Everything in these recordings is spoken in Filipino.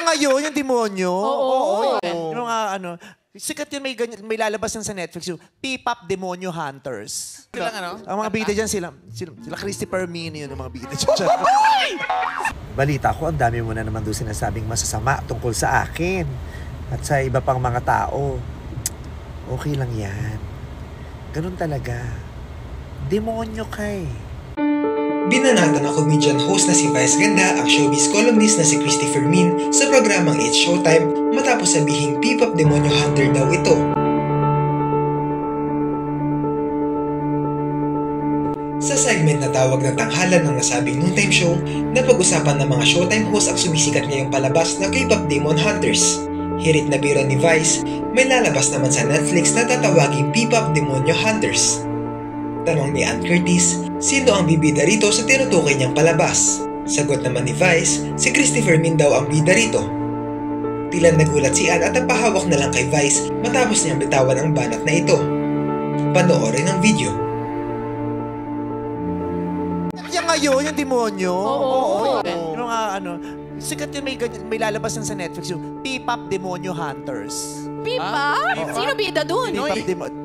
ngayon, yung demonyo. Oo. Yung mga ano, sikat yun, may lalabas yan sa Netflix, yung P-pop Demonyo Hunters. Ang mga bida dyan, sila Christopher Min, yun, yung mga bida dyan. Balita ko, ang dami mo na naman doon sinasabing masasama tungkol sa akin at sa iba pang mga tao. Okay lang yan. Ganun talaga. Demonyo ka eh. Binanatan ng comedian host na si Vice Ganda ang showbiz columnist na si Christopher Min sa programang It's Showtime matapos sabihing P-pop Demonyo Hunter daw ito. Sa segment na tawag na tanghalan ng nasabing noontime show, napag-usapan ng mga Showtime host ang sumisikat ngayong palabas na K-pop Demon Hunters. Hirit na biro ni Vice, may lalabas naman sa Netflix na tatawaging P-pop Demonyo Hunters. Tanong ni Ann Curtis, sino ang bibida rito sa tinutukoy niyang palabas? Sagot naman ni Vice, si Christopher Min daw ang bida rito. Tila nagulat si Ann at napahawak na lang kay Vice matapos niyang bitawan ang banat na ito. Panoorin ang video. Yung ngayon, yung demonyo. Oo. Yung mga ano, sikat yun, may lalabas yan sa Netflix, yung P-pop Demonyo Hunters. P-pop? Sino bida dun?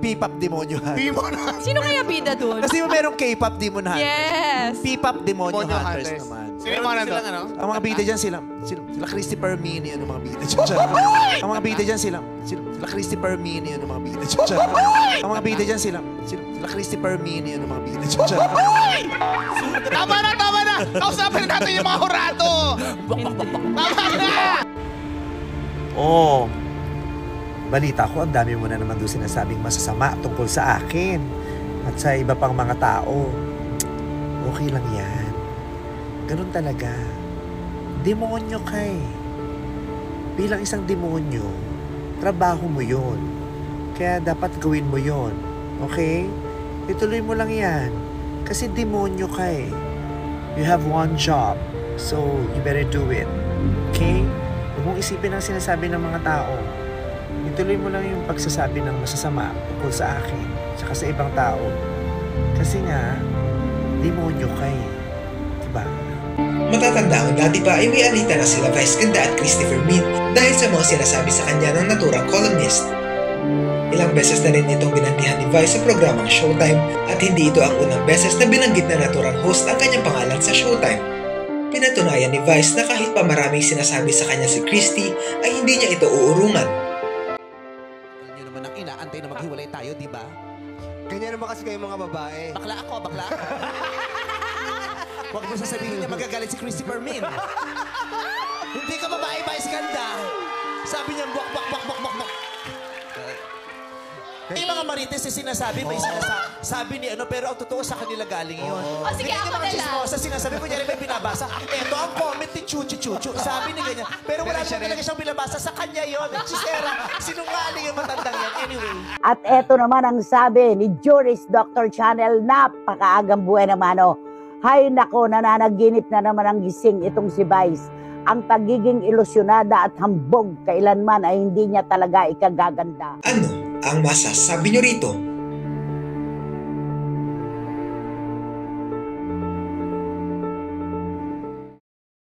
P-pop Demonyo Hunters. Sino kaya bida dun? Kasi merong K-pop Demon Hunters. Yes. P-pop Demonyo Hunters naman. Sino mga nandun? Ang mga bida dyan, sila Christopher Min, yun, yung mga bida dyan. Ang mga bida dyan, sila Christopher Min, yun, yung mga bida dyan. Ang mga bida dyan, sila Christopher Min, yun, yung mga bida dyan. Tama na! Kausapin natin yung mga hurado! Tama na! Oo. Balita ko, ang dami mo na naman doon sinasabing masasama tungkol sa akin at sa iba pang mga tao. Okay lang yan. Ganun talaga. Demonyo ka eh. Bilang isang demonyo, trabaho mo yun. Kaya dapat gawin mo yun. Okay? Ituloy mo lang yan. Kasi demonyo ka eh. You have one job. So, you better do it. Okay? Huwag mong isipin ang sinasabi ng mga tao. Ituloy mo lang yung pagsasabi ng masasama tungkol sa akin tsaka sa ibang tao. Kasi nga, demonyo ka eh. Diba? Matatanda ang dati pa ay may alita na sila Vice Ganda at Christopher Min dahil sa mga sinasabi sa kanya ng naturang columnist. Ilang beses na rin itong binantihan ni Vice sa programang Showtime at hindi ito ang unang beses na binanggit na naturang host ang kanyang pangalan sa Showtime. Pinatunayan ni Vice na kahit pa maraming sinasabi sa kanya si Christy ay hindi niya ito uurungan. Alam nyo naman ang inaantay na maghiwalay tayo, di ba? Ganyan naman kasi kayo mga babae. Bakla ako. Huwag mo sasabihin niya magagalit si Christopher Min. Hindi ka babae, Vice Ganda. Sabi niya, bak. Yung mga marites na sinasabi, may sinasabi ni ano, pero ang totoo sa kanila galing yun. Sige, ako na lang. Sa sinasabi ko, may binabasa. Ito ang comment ni Chuchu. Sabi ni ganyan. Pero wala naman talaga siyang binabasa. Sa kanya yun. Chisera, sinungaling yung matandang yan. Anyway. At eto naman ang sabi ni Juris Dr. Channel, napakaagang buhay naman o. Hay nako, nananaginip na naman ang gising itong si Vice. Ang pagiging ilusyonada at hambog kailanman ay hindi niya talaga ikagaganda. Ano ang masasabi nyo rito?